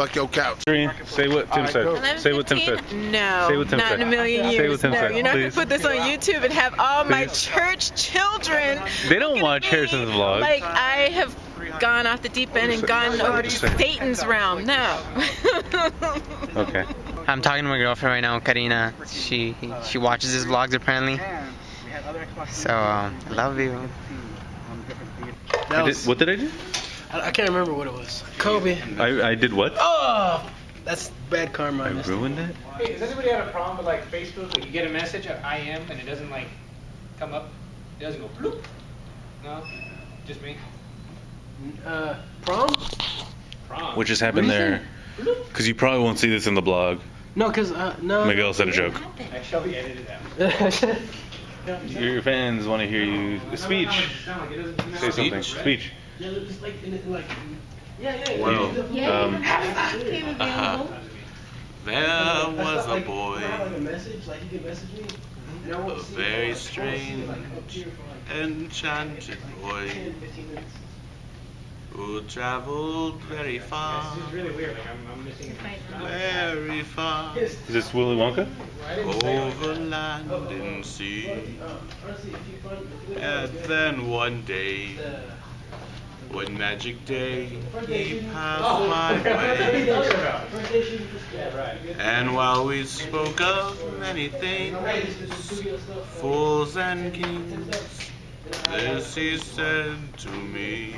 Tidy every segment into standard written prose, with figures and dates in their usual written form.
Fuck your couch. Say what Tim said. Say what Tim said. No, say what Tim not said. in a million years. Say what Tim no, said. you're not Please. gonna put this on YouTube and have all my Please. church children. They don't watch Harrison's vlog. Like I have gone off the deep end and gone over to Satan's realm. No. Okay. I'm talking to my girlfriend right now, Karina. She watches his vlogs apparently. So I love you. What did I do? I can't remember what it was. Kobe. I did what? Oh, that's bad karma. I ruined it? Hey, does anybody have a problem with like Facebook? Like you get a message of I am and it doesn't like come up? It doesn't go bloop? No? Just me? Prom? Prom. What just happened there? Because you probably won't see this in the blog. No, cause no. Miguel said a joke. I shall be edited out. Your fans want to hear you speech. Say something. Speech. Yeah, just like Well, there was a boy, like a message, like you can message me. a very strange, enchanted boy, who traveled very far, This is really weird. Like I'm missing very far, is this Willy Wonka? over land and sea. And then one day, one magic day, he passed my way. And while we spoke of many things, fools and kings, this he said to me: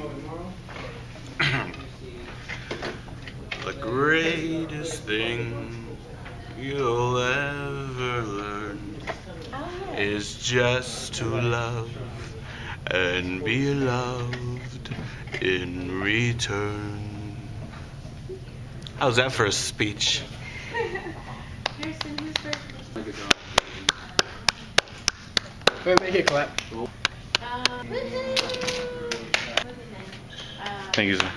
the greatest thing you'll ever learn is just to love and be loved in return. How's that for a speech? Wait, make it clap. Thank you, sir.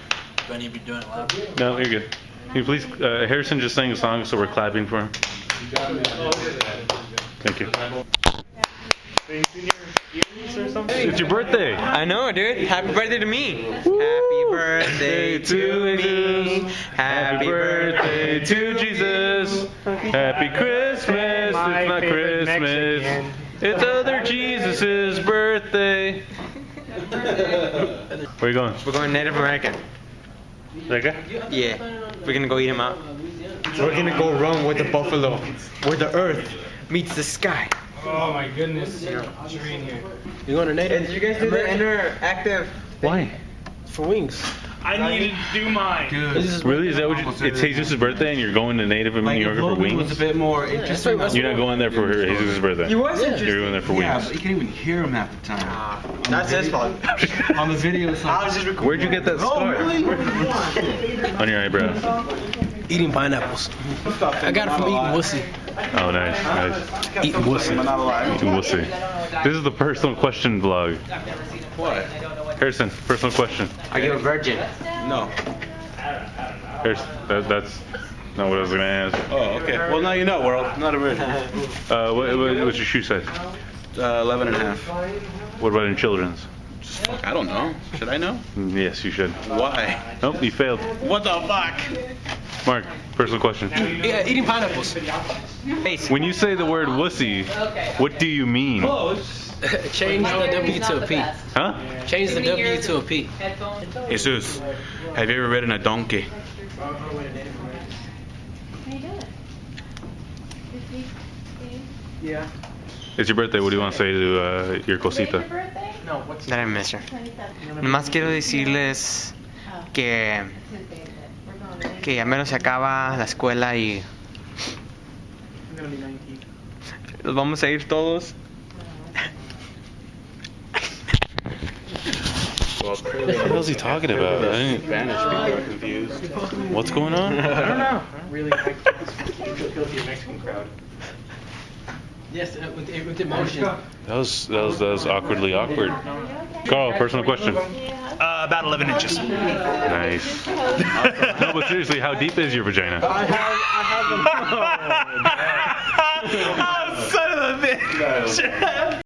Do I need to be doing it loud? No, you're good. Can you please, Harrison just sang a song, so we're clapping for him. Thank you. It's your birthday. I know, dude. Happy birthday to me. Happy birthday to me. Happy birthday to Jesus. Happy Christmas. It's not Christmas. It's other Jesus's birthday. Where are you going? We're going Native American. That guy? Yeah. We're gonna go eat him out. We're gonna go roam with the buffalo, where the earth meets the sky. Oh my goodness. You're in here. You going to Native? Did you guys do the interactive? Why? For wings. I need to do mine. Really? Is that what it's Jesus' birthday and you're going to Native New Yorker for wings? was a bit more interesting. You're not going there for Jesus' birthday. You was interested. You're going there for Yeah, wings. but you can't even hear him half the time. That's his fault. On the video, it's like, Where'd you get that scar? On your eyebrow. Eating pineapples. I got it from eating wussy. Oh, nice, nice. Eating wussy. We'll see. This is the personal question vlog. what? Harrison, personal question. Are you a virgin? No. Harrison, that's not what I was gonna ask. Oh, okay. Well, now you know, world. Not a virgin. What's your shoe size? 11 and a half. What about in children's? I don't know. Should I know? Yes, you should. Why? Nope, you failed. What the fuck? Mark, personal question. Yeah, eating pineapples. When you say the word wussy, what do you mean? Change the W to a P. Huh? Change the W to a P. Jesus, have you ever ridden a donkey? Yeah. It's your birthday. What do you want to say to your cosita? That I miss her. Nomás quiero decirles que ya menos se acaba la escuela y nos vamos a ir todos. What the hell is he talking about? Spanish people are confused. What's going on? I don't know. Really guilty of Mexican crowd. Yes, with emotion. That was awkwardly awkward. Carl, personal question. About 11 inches. Nice. No, but seriously, how deep is your vagina? I have oh, son of a bitch.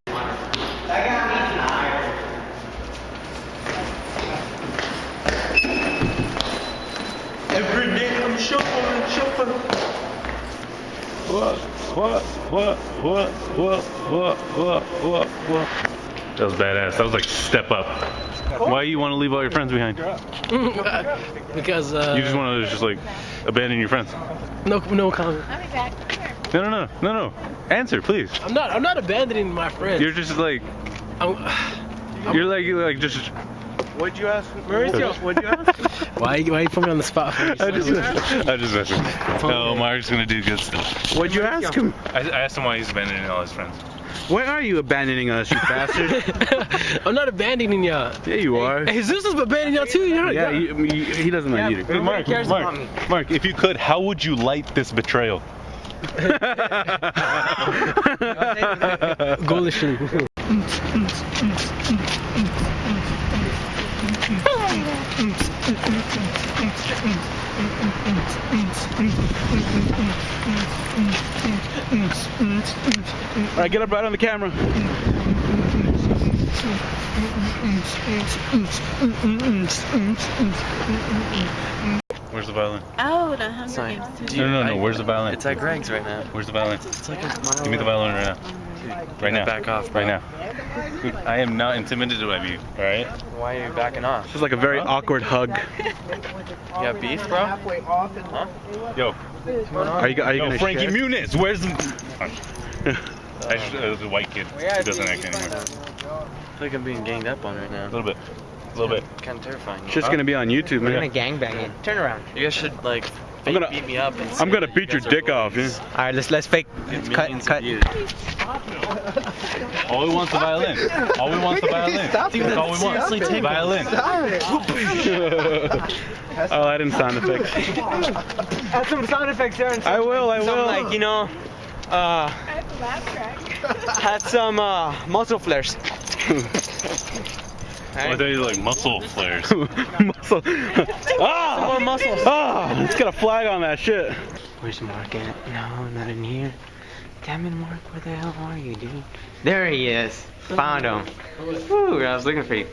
Every day I'm That was badass. That was like step up. Why you want to leave all your friends behind? Because You just want to just like abandon your friends. no comment. I'll be back. No. Answer, please. I'm not abandoning my friends. You're just like you're like just. What'd you ask? Mauricio, what'd you ask? Why you put me on the spot for me? I just messing. No, Mark's gonna do good stuff. What'd you ask him? I asked him why he's abandoning all his friends. Why are you abandoning us, you bastard? I'm not abandoning y'all. Yeah, you are. Hey, Jesus is abandoning y'all too. You're Yeah, he doesn't like you. Hey, Mark, if you could, how would you light this betrayal? Ghoulishly. Alright, get up right on the camera. Where's the violin? Oh, the Hunger Sorry. Games. No. Where's the violin? It's at Greg's right now. Where's the violin? It's like a mile Give me the away. violin right now. Right now. Back off, Right now. Dude, I am not intimidated by you. All right. Why are you backing off? This is like a very awkward hug. You got beef, bro? Huh? Yo. Are you gonna Frankie share? Muniz. Where's the? The white kid. He doesn't act anymore. I feel like I'm being ganged up on right now. A little bit. Kind of terrifying. Shit's gonna be on YouTube, We're gonna man. gangbang it. Turn around. You guys should like I'm gonna- beat me up. And I'm gonna say beat you your guys are dick off, yeah. bullies. All right, let's fake. Get Cut. millions of views. All we want's the violin. All we want's the violin. That's all we want. Seriously, take Violin. I'll add in sound effects. Add some sound effects there. And I will. something like, you know, That's a laugh track. had some muscle flares. I thought you like muscle flares. Muscle. Ah! More muscles. Ah! It's got a flag on that shit. Where's Mark at? No, not in here. Damn it, Mark, where the hell are you, dude? There he is. Found him. Woo, I was looking for you.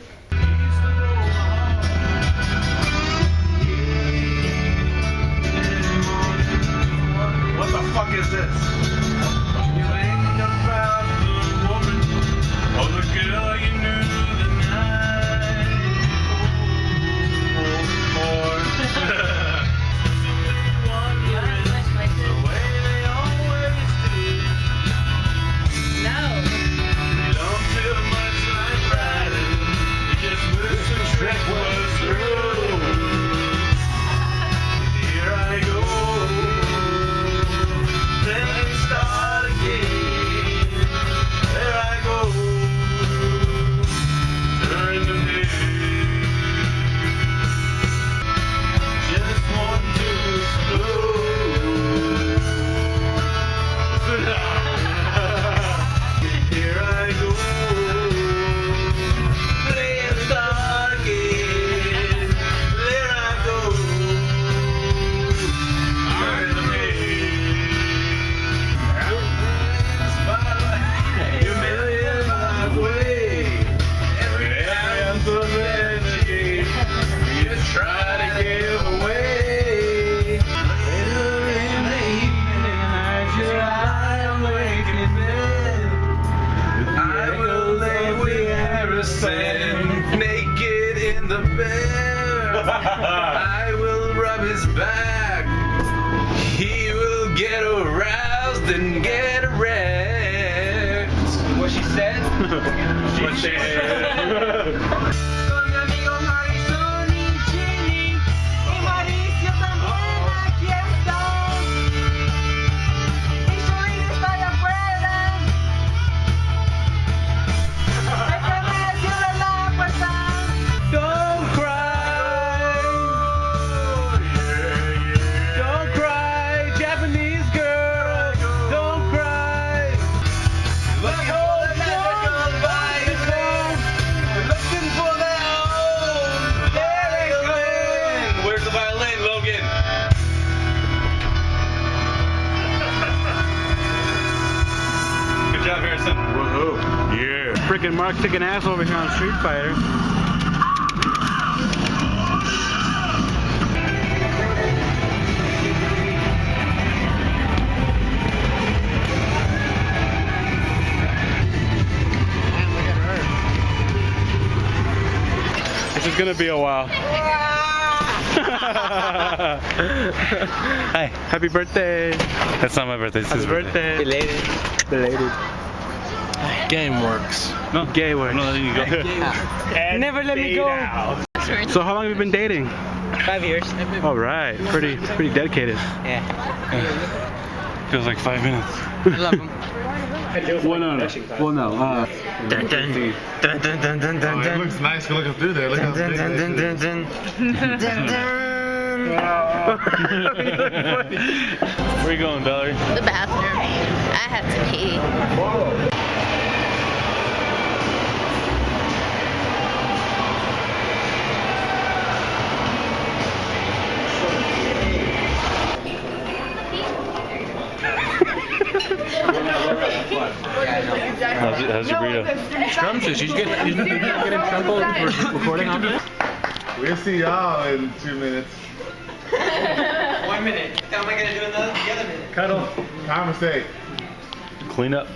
What the fuck is this? You ain't about the woman or the girl you knew the night before. The way they always do. No. They don't feel much like riding. They just wish the trick was through. Here I go. Then they start again. There I go. Turn the page. Just want to explode. Here I go. Let's start again. There I go. Turn the page. You million miles away. Every ounce of energy you try to give away. Later in the evening, as your eye awake in bed, I will lay with Harrison naked in the bed. I will rub his back. He will get aroused and get erect. what she said. What she Con mi amigo Harrison y Ginny y Mauricio también aquí está. Y Shuin está allá afuera. Hay que me cierre la puerta. Don't cry. Don't cry, Japanese girl. Don't cry. Look how the magical bicycle. Looking for their own. There they go. Where's the violin, Logan? Good job, Harrison. Whoa. Yeah. Freaking Mark took an ass over here on Street Fighter. gonna be a while. Hi, happy birthday. That's not my birthday, it's his birthday. Belated. Belated. Gameworks. No, Gameworks. No, there you go. Never let me go. So how long have you been dating? 5 years. All right, pretty dedicated. Yeah. Feels like 5 minutes. I love him. Well, no. Dun dun dun dun dun dun dun It dun. looks nice looking through there. Look how Dun big dun that dun is. dun dun dun. Where you going, Valerie? The bathroom. I have to pee. How's your burrito? Scrumptious. You get in trouble for recording on this? We'll see y'all in 2 minutes. 1 minute. How am I gonna do the other minute? Conversate. Clean up.